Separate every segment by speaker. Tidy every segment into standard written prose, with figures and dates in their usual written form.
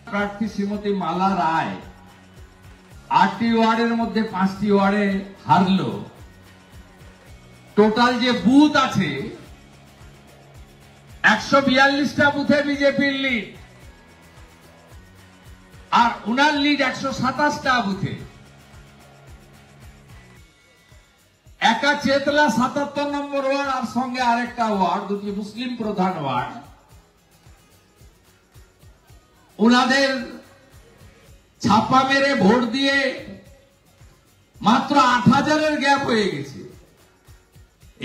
Speaker 1: প্রার্থী শ্রীমতী মালা রায় 8টি ওয়ার্ডের মধ্যে 5টি ওয়ার্ডে হারলো। টোটাল যে বুথ আছে 142টা বুথে বিজেপির লিড, আর উনার লিড 127টা বুথে। একা চেতলা 77 নম্বর ওয়ার্ড আর সঙ্গে আরেকটা ওয়ার্ড, দুটি মুসলিম প্রধান ওয়ার্ড, উনাদের ছাপা মেরে ভোট দিয়ে মাত্র 8000-এর গ্যাপ হয়ে গেছে।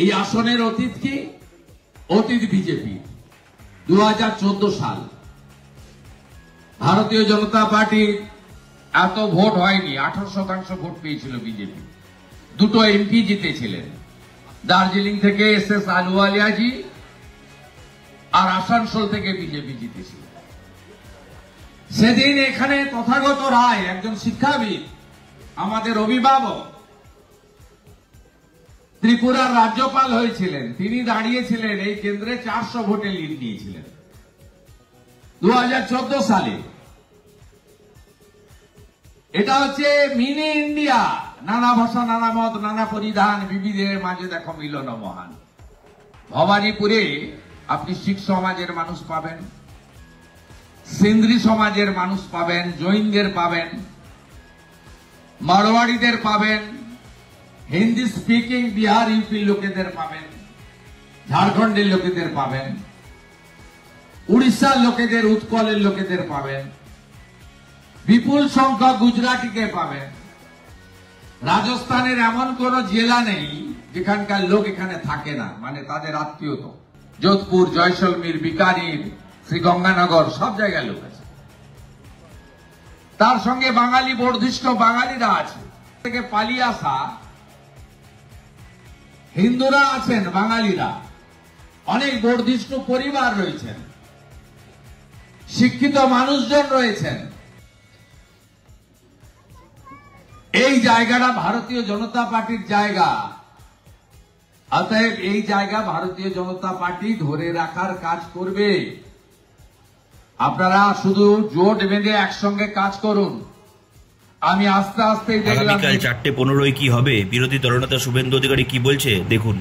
Speaker 1: এই আসনের অতীত কি? অতীত বিজেপি 2014 সাল ভারতীয় জনতা পার্টির এত ভোট হয়নি, 18% ভোট পেয়েছিল বিজেপি। 2টো এমপি জিতেছিলেন, দার্জিলিং থেকে SS আলুওয়ালিয়াজি আর আসানসোল থেকে বিজেপি জিতেছিল। সেদিন এখানে তথাগত রায়, একজন শিক্ষাবিদ, আমাদের অভিভাবক, ত্রিপুরার রাজ্যপাল হয়েছিলেন, তিনি দাঁড়িয়েছিলেন এই কেন্দ্রে 400 ভোটে লিড নিয়েছিলেন 2014 সালে। এটা হচ্ছে মিনি ইন্ডিয়া, নানা ভাষা, নানা মত, নানা পরিধান, বিবিধের মাঝে দেখো মিলন মহান। ভবানীপুরে আপনি শিখ সমাজের মানুষ পাবেন, সিন্ধ্রি সমাজের মানুষ পাবেন, জৈনদের পাবেন, মারোয়াড়িদের পাবেন, হিন্দি স্পিকিং বিহার ইউপির লোকেদের পাবেন, ঝাড়খণ্ডের লোকেদের পাবেন, উড়িষ্যার লোকেদের, উৎকলের লোকেদের পাবেন, বিপুল সংখ্যক গুজরাটিকে পাবেন। রাজস্থানের এমন কোন জেলা নেই যেখানকার লোক এখানে থাকে না, মানে তাদের আত্মীয়তা। যোধপুর, জয়সলমীর, বিকানির, শ্রীগঙ্গানগর সব জায়গায় লোক আছে। তার সঙ্গে বাঙালি বর্ধিষ্ঠ বাঙালিরা আছে, থেকে পালিয়ে আসা হিন্দুরা আছেন, বাঙালিরা, অনেক বর্ধিষ্ঠ পরিবার রয়েছেন, শিক্ষিত মানুষজন রয়েছেন। এই জায়গাটা ভারতীয় জনতা পার্টির জায়গা, অতএব এই জায়গা ভারতীয় জনতা পার্টি ধরে রাখার কাজ করবে। আপনারা শুধু জোট বেঁধে একসঙ্গে কাজ করুন। আমি আস্তে আস্তে দেখলাম
Speaker 2: 4:15 কি হবে, বিরোধী দলনেতা শুভেন্দু অধিকারী কি বলছে দেখুন।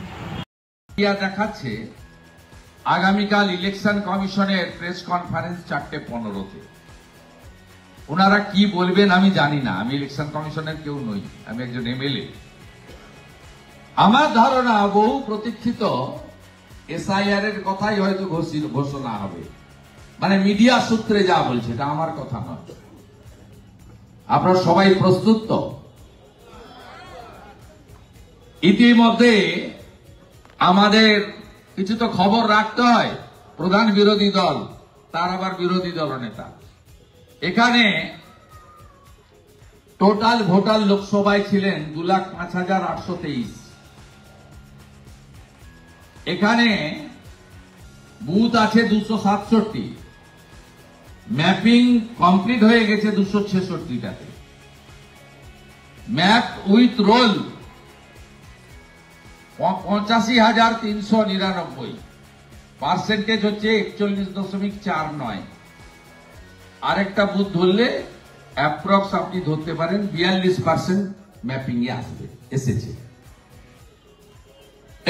Speaker 1: দেখাচ্ছে আগামীকাল ইলেকশন কমিশনের প্রেস কনফারেন্স 4:15-তে। ওনারা কি বলবেন আমি জানি না, আমি ইলেকশন কমিশনের কেউ নই, আমি একজন MLA। আমার ধারণা বহু প্রতীক্ষিত SIR এর কথাই হয়তো ঘোষণা হবে, মানে মিডিয়া সূত্রে যা বলছে, এটা আমার কথা নয়। আপনারা সবাই প্রস্তুত তো? ইতিমধ্যে আমাদের কিছু তো খবর রাখতে হয়। প্রধান বিরোধী দল, তার আবার বিরোধী দলনেতা, এখানে টোটাল ভোটার লোকসভায় ছিলেন 2,05,823। এখানে বুথ আছে 267, ম্যাপিং কমপ্লিট হয়ে গেছে 266টাতে, ম্যাপ উইথ রোল 85,399, পার্সেন্টেজ হচ্ছে 41.49। আরেকটা বুথ ধরলে অ্যাপ্রক্স আপনি ধরতে পারেন 42% ম্যাপিং এ এসেছে।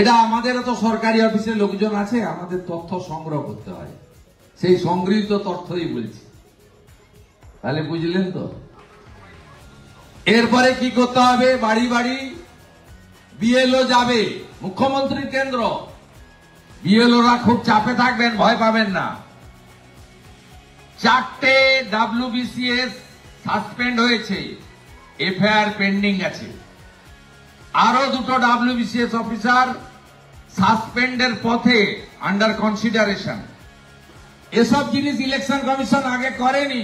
Speaker 1: এটা আমাদের তো সরকারি অফিসে লোকজন আছে, আমাদের তথ্য সংগ্রহ করতে হয়, সেই সংগৃহীত তথ্যই বলছি। তাহলে বুঝলেন তো? এরপরে কি করতে হবে? বাড়ি বাড়ি BLO যাবে, মুখ্যমন্ত্রীর কেন্দ্র। BLOরা খুব চাপে থাকবেন, ভয় পাবেন না। 4টে WBCS সাসপেন্ড হয়েছে, FIR পেন্ডিং আছে। আরো 2টো WBCS অফিসার সাসপেন্ডের পথে, আন্ডার কনসিডারেশন। এসব জিনিস ইলেকশন কমিশন আগে করেনি।